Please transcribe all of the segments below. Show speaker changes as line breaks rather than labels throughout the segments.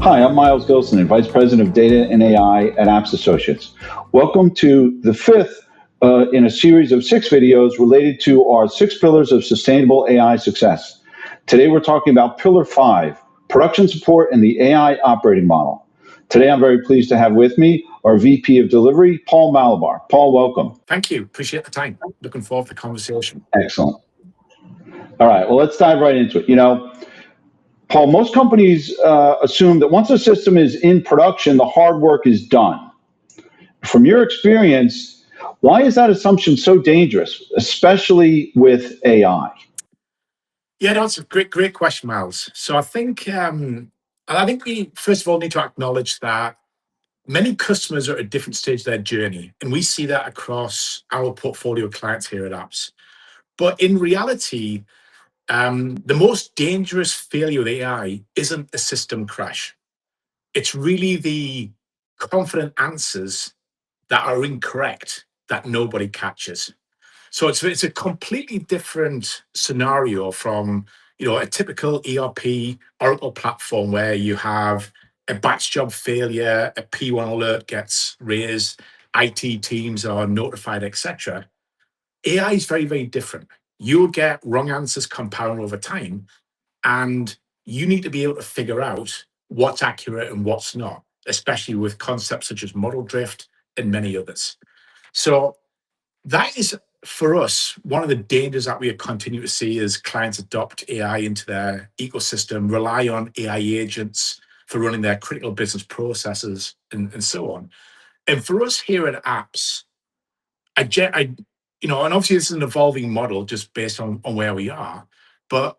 Hi, I'm Myles Gilsenan, Vice President of Data and AI at Apps Associates. Welcome to the fifth in a series of 6 videos related to our 6 pillars of sustainable AI success. Today we're talking about Pillar 5, production support and the AI operating model. Today I'm very pleased to have with me our VP of Delivery, Paul Mallabar. Paul, welcome.
Thank you. Appreciate the time. Looking forward to the conversation.
Excellent. All right, well, let's dive right into it. Paul, most companies assume that once a system is in production, the hard work is done. From your experience, why is that assumption so dangerous, especially with AI?
Yeah, that's a great question, Myles. So I think we first of all need to acknowledge that many customers are at a different stage of their journey, and we see that across our portfolio of clients here at Apps. But in reality, the most dangerous failure with AI isn't a system crash. It's really the confident answers that are incorrect that nobody catches. So it's a completely different scenario from a typical ERP Oracle platform where you have a batch job failure, a P1 alert gets raised, IT teams are notified, etc. AI is very, very different. You'll get wrong answers compound over time, and you need to be able to figure out what's accurate and what's not, especially with concepts such as model drift and many others. So that is, for us, one of the dangers that we continue to see as clients adopt AI into their ecosystem, rely on AI agents for running their critical business processes and so on. And for us here at Apps, and obviously this is an evolving model just based on where we are, but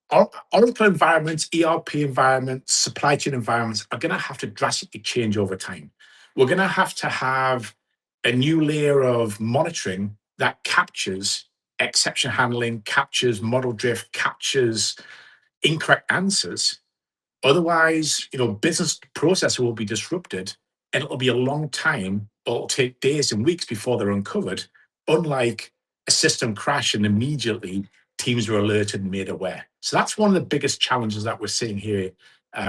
Oracle environments, ERP environments, supply chain environments are going to have to drastically change over time. We're going to have a new layer of monitoring that captures exception handling, captures model drift, captures incorrect answers. Otherwise, business process will be disrupted, and it'll be a long time. It'll take days and weeks before they're uncovered, unlike a system crash and immediately teams are alerted and made aware. So that's one of the biggest challenges that we're seeing here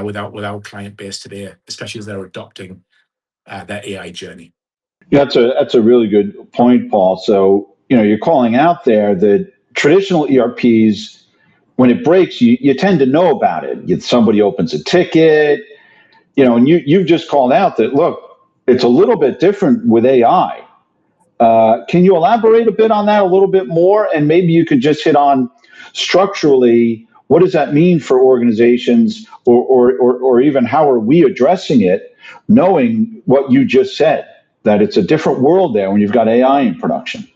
with our client base today, especially as they're adopting their AI journey.
Yeah, that's a really good point, Paul. So, you're calling out there that traditional ERPs, when it breaks, you tend to know about it. Somebody opens a ticket, and you've just called out that, look, it's a little bit different with AI. Can you elaborate a bit on that a little bit more? And maybe you could just hit on structurally, what does that mean for organizations, or even how are we addressing it, knowing what you just said, that it's a different world there when you've got AI in production?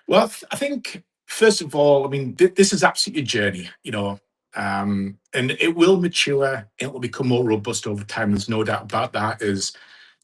Well, I think, first of all, this is absolutely a journey, and it will mature. It will become more robust over time. There's no doubt about that. As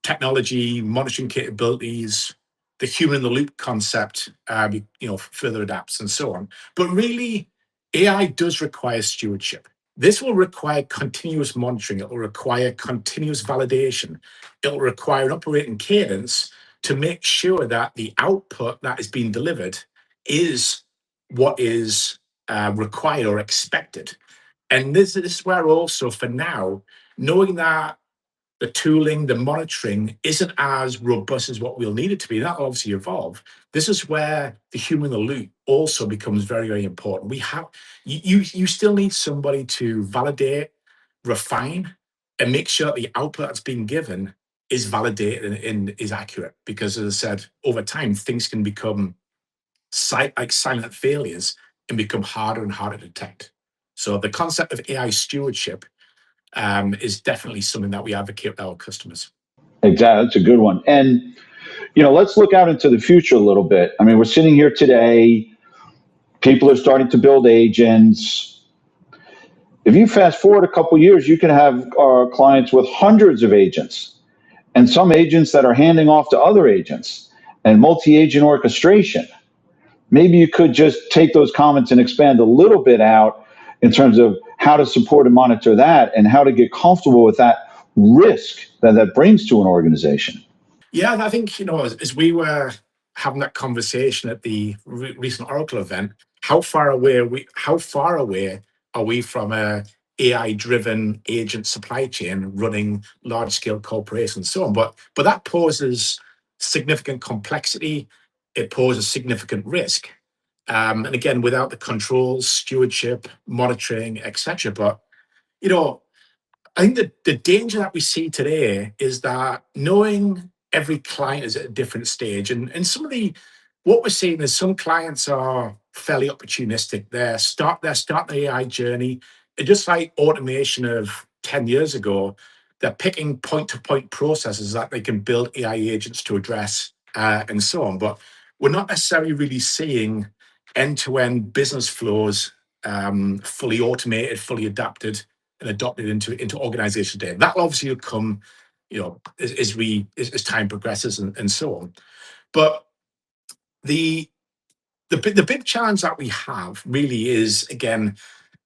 technology, monitoring capabilities, the human in the loop concept, further adapts and so on. But really, AI does require stewardship. This will require continuous monitoring. It will require continuous validation. It will require an operating cadence to make sure that the output that is being delivered is what is required or expected. And this is where also, for now, knowing that the tooling, the monitoring isn't as robust as what we'll need it to be, that will obviously evolve. This is where the human in the loop also becomes very, very important. You still need somebody to validate, refine, and make sure that the output that's being given is validated and is accurate. Because, as I said, over time, things can become like silent failures and become harder and harder to detect. So the concept of AI stewardship is definitely something that we advocate with our customers.
Exactly, that's a good one. And let's look out into the future a little bit. We're sitting here today. People are starting to build agents. If you fast forward a couple of years, you can have clients with hundreds of agents, and some agents that are handing off to other agents, and multi-agent orchestration. Maybe you could just take those comments and expand a little bit out in terms of how to support and monitor that and how to get comfortable with that risk that brings to an organization.
Yeah, I think, as we were having that conversation at the recent Oracle event, how far away are we from a AI-driven agent supply chain running large-scale corporations and so on. But that poses significant complexity. It poses significant risk. And again, without the controls, stewardship, monitoring, etc. But you know, I think the danger that we see today is that knowing every client is at a different stage, and some of the what we're seeing is some clients are fairly opportunistic. They start the AI journey, and just like automation of 10 years ago, they're picking point-to-point processes that they can build AI agents to address, and so on. But we're not necessarily really seeing end-to-end business flows fully automated, fully adapted and adopted into organization today. That will obviously come, as time progresses and so on. But the the big challenge that we have really is, again,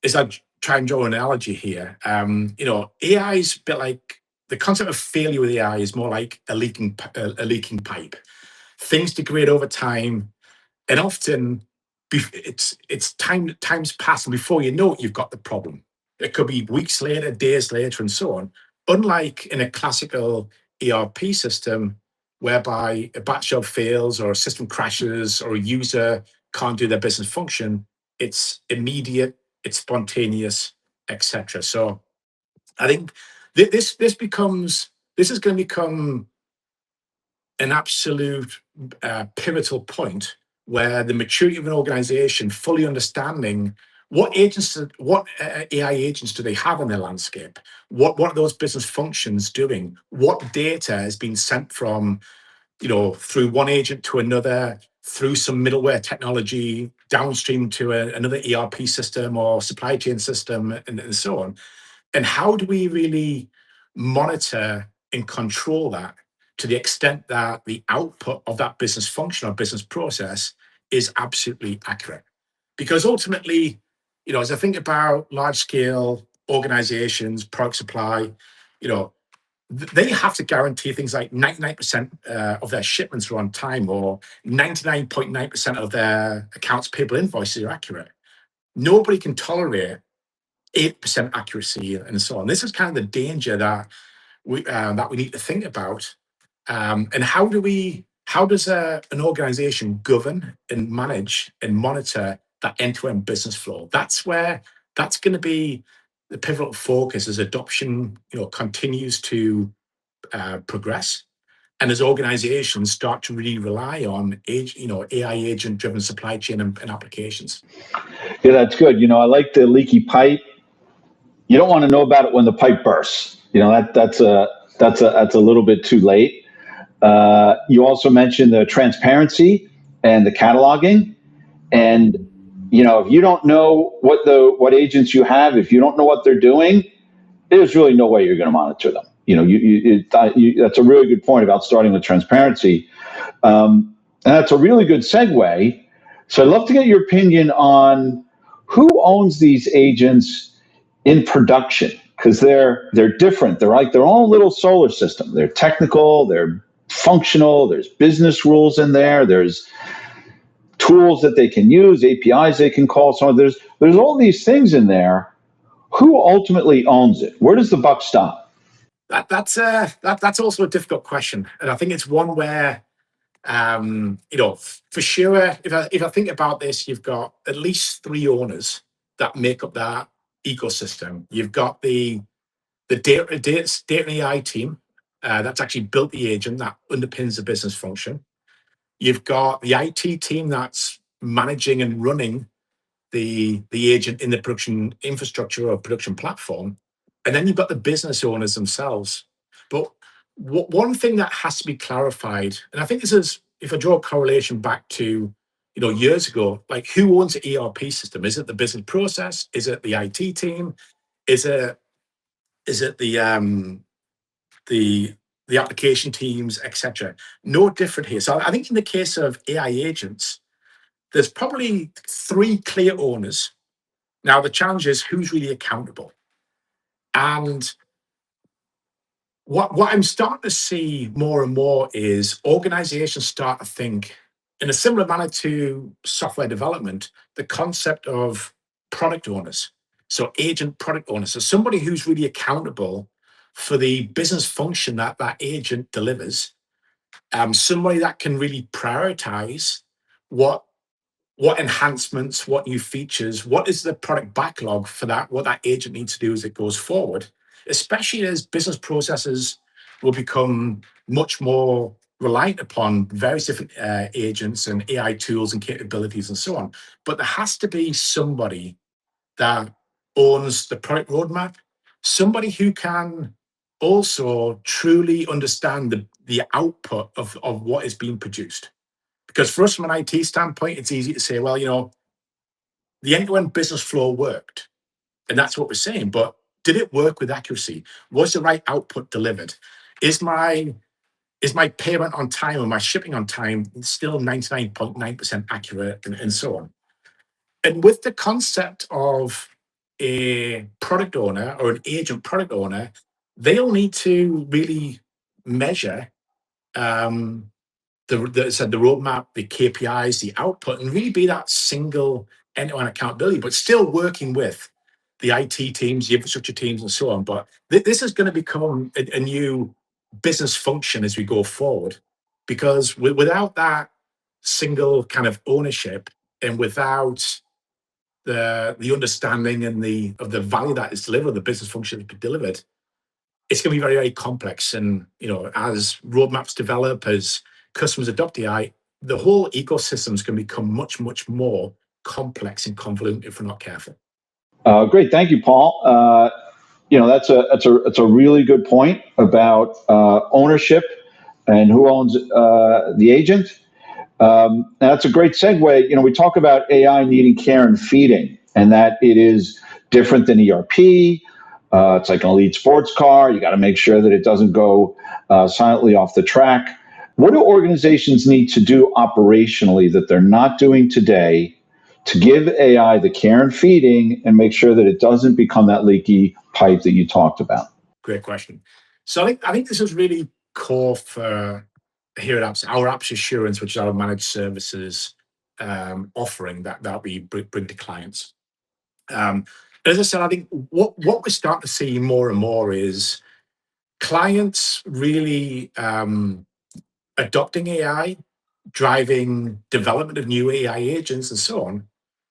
is I try and draw an analogy here. AI is a bit like the concept of failure with AI is more like a leaking pipe. Things degrade over time, and often it's time's passing before you know it, you've got the problem. It could be weeks later, days later, and so on. Unlike in a classical ERP system, whereby a batch job fails or a system crashes or a user can't do their business function, it's immediate, it's spontaneous, etc. So I think this is going to become an absolute pivotal point where the maturity of an organization fully understanding what AI agents do they have in their landscape? What are those business functions doing? What data has been sent from, through one agent to another, through some middleware technology, downstream to another ERP system or supply chain system, and so on. And how do we really monitor and control that to the extent that the output of that business function or business process is absolutely accurate? Because ultimately, as I think about large scale organizations, product supply, they have to guarantee things like 99% of their shipments are on time, or 99.9% of their accounts payable invoices are accurate. Nobody can tolerate 8% accuracy and so on. This is kind of the danger that we need to think about. And how does an organization govern and manage and monitor that end-to-end business flow? That's going to be the pivotal focus as adoption, continues to progress. And as organizations start to really rely on AI agent-driven supply chain and applications.
Yeah, that's good. I like the leaky pipe. You don't want to know about it when the pipe bursts. That's a little bit too late. You also mentioned the transparency and the cataloging, and if you don't know what agents you have, if you don't know what they're doing, there's really no way you're going to monitor them. That's a really good point about starting with transparency, and that's a really good segue. So I'd love to get your opinion on who owns these agents in production, because they're different. They're like their own little solar system. They're technical, they're functional, there's business rules in there, there's tools that they can use, APIs they can call. So there's all these things in there. Who ultimately owns it? Where does the buck stop?
That's also a difficult question, and I think it's one where for sure, if I think about this, you've got at least three owners that make up that ecosystem. You've got the data and AI team that's actually built the agent that underpins the business function. You've got the IT team that's managing and running the agent in the production infrastructure or production platform, and then you've got the business owners themselves. But one thing that has to be clarified, and I think this is, if I draw a correlation back to years ago, like who owns an ERP system? Is it the business process? Is it the IT team? Is it the application teams, etc.? No different here. So I think in the case of AI agents, there's probably three clear owners. Now the challenge is who's really accountable. And what I'm starting to see more and more is organizations start to think in a similar manner to software development, the concept of product owners. So agent product owner, so somebody who's really accountable for the business function that that agent delivers, somebody that can really prioritize what enhancements, what new features, what is the product backlog for that, what that agent needs to do as it goes forward, especially as business processes will become much more reliant upon various different agents and AI tools and capabilities and so on. But there has to be somebody that owns the product roadmap, somebody who can also truly understand the output of what is being produced. Because for us, from an IT standpoint, it's easy to say, well, the end-to-end business flow worked, and that's what we're saying. But did it work with accuracy? Was the right output delivered? Is my payment on time or my shipping on time still 99.9% accurate, and so on? And with the concept of a product owner or an agent product owner, they'll need to really measure um, the roadmap, the KPIs, the output, and really be that single end-to-end accountability, but still working with the IT teams, the infrastructure teams, and so on. But this is going to become a new business function as we go forward, because without that single kind of ownership and without the understanding and the value that is delivered, the business function to be delivered, it's going to be very, very complex. And as roadmaps develop, as customers adopt AI, the whole ecosystem is going to become much, much more complex and convoluted if we're not careful.
Great, thank you, Paul. That's a really good point about ownership and who owns the agent. That's a great segue. We talk about AI needing care and feeding, and that it is different than ERP. It's like an elite sports car. You got to make sure that it doesn't go silently off the track. What do organizations need to do operationally that they're not doing today to give AI the care and feeding and make sure that it doesn't become that leaky pipe that you talked about?
Great question. So I think this is really core for here at Apps, our Apps Assurance, which is our managed services offering that we bring to clients. As I said, I think what we're starting to see more and more is clients really adopting AI, driving development of new AI agents and so on.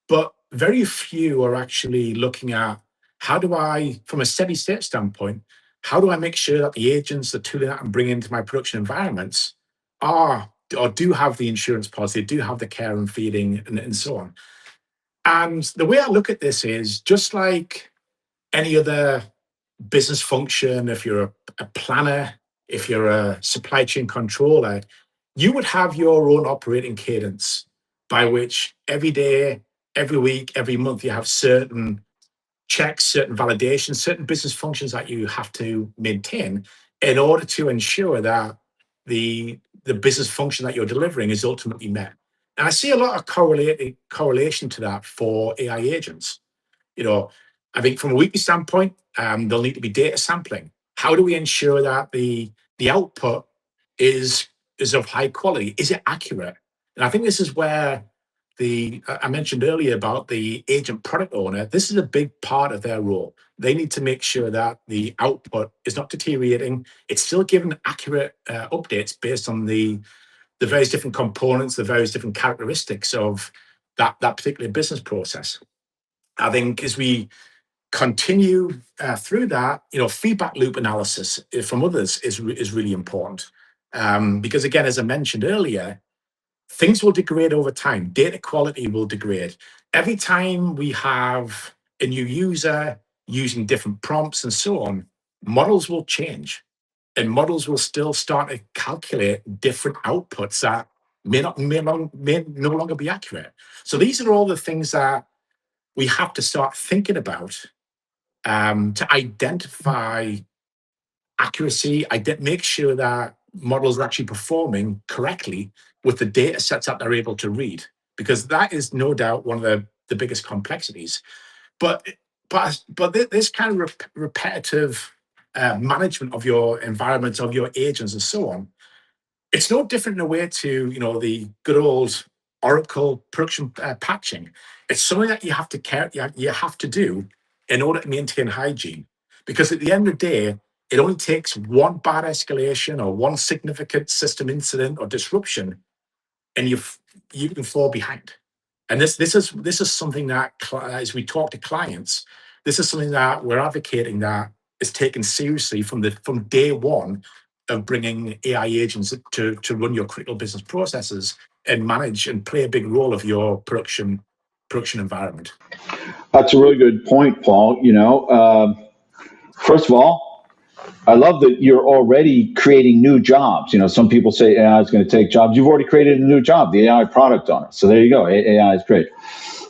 But very few are actually looking at how do I, from a steady state standpoint, how do I make sure that the agents, the tooling that I'm bringing into my production environments are or do have the insurance policy, do have the care and feeding and so on. And the way I look at this is just like any other business function, if you're a planner, if you're a supply chain controller, you would have your own operating cadence by which every day, every week, every month, you have certain checks, certain validations, certain business functions that you have to maintain in order to ensure that the business function that you're delivering is ultimately met. And I see a lot of correlation to that for AI agents. I think from a weekly standpoint, there'll need to be data sampling. How do we ensure that the output is of high quality? Is it accurate? And I think this is where I mentioned earlier about the agent product owner. This is a big part of their role. They need to make sure that the output is not deteriorating. It's still giving accurate updates based on the various different components, the various different characteristics of that particular business process. I think as we continue through that, feedback loop analysis from others is really important. Because again, as I mentioned earlier, things will degrade over time. Data quality will degrade. Every time we have a new user using different prompts and so on, models will change. And models will still start to calculate different outputs that may no longer be accurate. So these are all the things that we have to start thinking about to identify accuracy, make sure that models are actually performing correctly with the data sets that they're able to read, because that is no doubt one of the biggest complexities. But this kind of repetitive management of your environments, of your agents, and so on, it's no different in a way to the good old Oracle production patching. It's something that you have to do in order to maintain hygiene. Because at the end of the day, it only takes one bad escalation or one significant system incident or disruption, and you can fall behind. And this is something that, as we talk to clients, this is something that we're advocating that is taken seriously from day one of bringing AI agents to run your critical business processes and manage and play a big role of your production environment.
That's a really good point, Paul. First of all, I love that you're already creating new jobs. Some people say AI is going to take jobs. You've already created a new job, the AI product owner. So there you go. AI is great.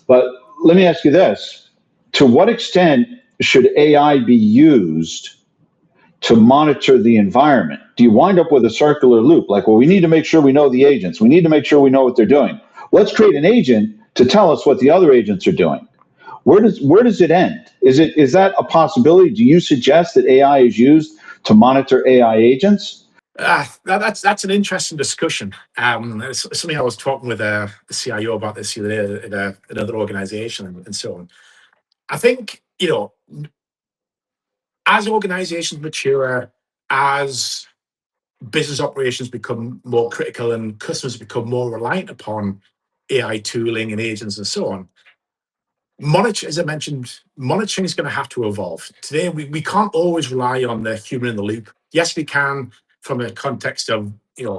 But let me ask you this. To what extent should AI be used to monitor the environment? Do you wind up with a circular loop? Like, well, we need to make sure we know the agents. We need to make sure we know what they're doing. Let's create an agent to tell us what the other agents are doing. Where does it end? Is that a possibility? Do you suggest that AI is used to monitor AI agents?
That's an interesting discussion. It's something I was talking with the CIO about this the other day at another organization and so on. I think, as organizations mature, as business operations become more critical and customers become more reliant upon AI tooling and agents and so on, as I mentioned, monitoring is going to have to evolve. Today, we can't always rely on the human in the loop. Yes, we can from a context of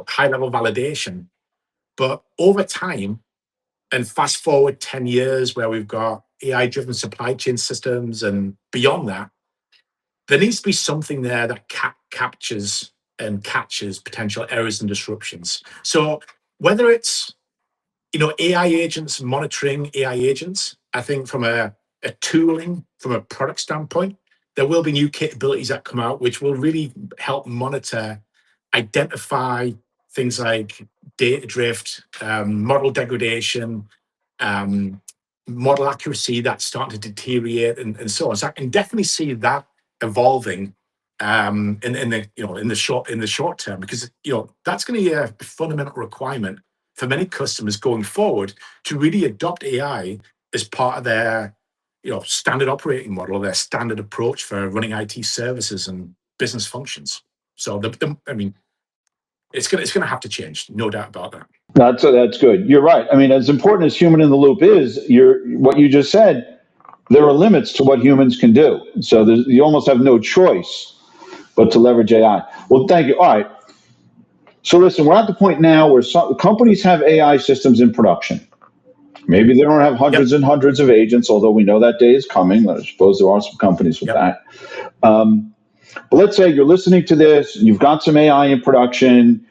high level validation, but over time, and fast forward 10 years where we've got AI driven supply chain systems and beyond that, there needs to be something there that captures and catches potential errors and disruptions. So whether it's AI agents monitoring AI agents, I think from a tooling, from a product standpoint, there will be new capabilities that come out which will really help monitor, identify things like data drift, model degradation, um, model accuracy that's starting to deteriorate, and so on. So I can definitely see that evolving in the short term, because that's going to be a fundamental requirement for many customers going forward to really adopt AI as part of their standard operating model, their standard approach for running IT services and business functions. So it's going to have to change, no doubt about that.
That's good. You're right. I mean, as important as human in the loop is, what you just said, there are limits to what humans can do. So you almost have no choice but to leverage AI. Well, thank you. All right. So listen, we're at the point now where some companies have AI systems in production. Maybe they don't have hundreds and hundreds of agents, although we know that day is coming. I suppose there are some companies with that. But let's say you're listening to this, you've got some AI in production.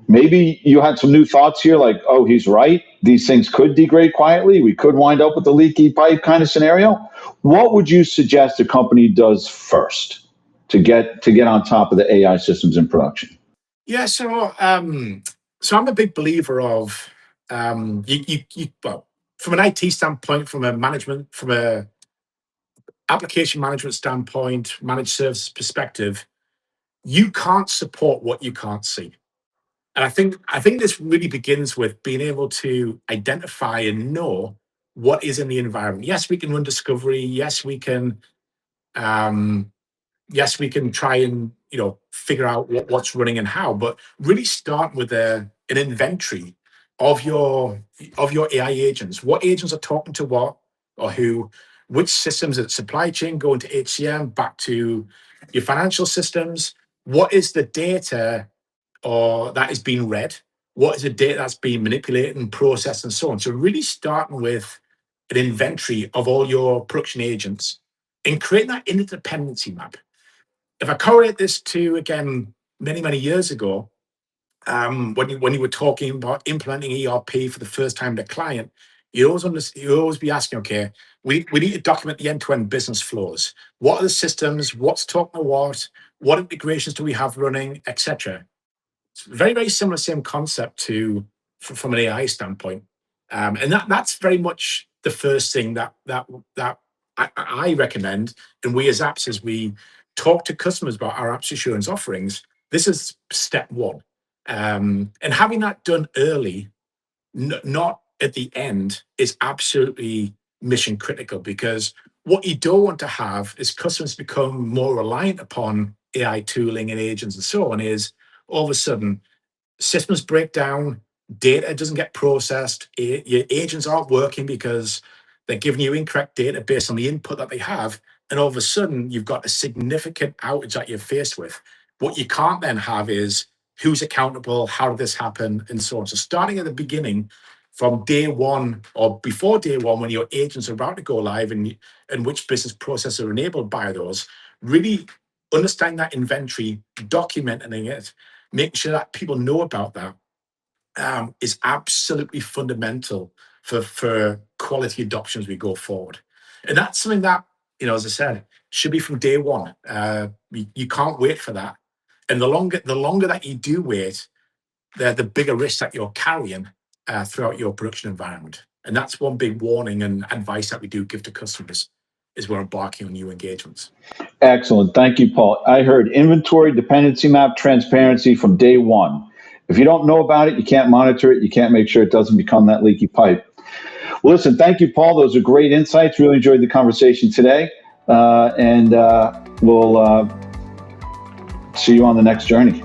Maybe you had some new thoughts here, like, oh, he's right. These things could degrade quietly. We could wind up with a leaky pipe kind of scenario. What would you suggest a company does first to get on top of the AI systems in production?
Yeah, so I'm a big believer of well, from an IT standpoint, from a application management standpoint, managed services perspective, you can't support what you can't see. And I think this really begins with being able to identify and know what is in the environment. Yes, we can run discovery. Yes, we can try and figure out what's running and how, but really start with an inventory of your AI agents. What agents are talking to what or who? Which systems at supply chain go into HCM back to your financial systems? What is the data or that is being read? What is the data that's being manipulated and processed and so on? So really starting with an inventory of all your production agents and creating that interdependency map. If I correlate this to, again, many years ago, when you were talking about implementing ERP for the first time to client, you always be asking, okay, we need to document the end-to-end business flows. What are the systems? What's talking to what? What integrations do we have running, etc.? It's very similar, same concept from an AI standpoint, and that's very much the first thing that I recommend. And we as apps, as we talk to customers about our apps assurance offerings, this is step one, and having that done early, not at the end, is absolutely mission critical, because What you don't want to have is customers become more reliant upon AI tooling and agents and so on, is all of a sudden systems break down, data doesn't get processed, your agents aren't working because they're giving you incorrect data based on the input that they have, and all of a sudden you've got a significant outage that you're faced with. What you can't then have is who's accountable, how did this happen, and so on. So starting at the beginning, from day one or before day one, when your agents are about to go live and which business processes are enabled by those, really understanding that inventory, documenting it, making sure that people know about that, is absolutely fundamental for quality adoption as we go forward. And that's something that, as I said, should be from day one. You can't wait for that. And the longer that you do wait, the bigger risk that you're carrying throughout your production environment. And that's one big warning and advice that we do give to customers is we're embarking on new engagements.
Excellent. Thank you, Paul. I heard inventory, dependency map, transparency from day one. If you don't know about it, you can't monitor it. You can't make sure it doesn't become that leaky pipe. Well, listen, thank you, Paul. Those are great insights. Really enjoyed the conversation today. And we'll see you on the next journey.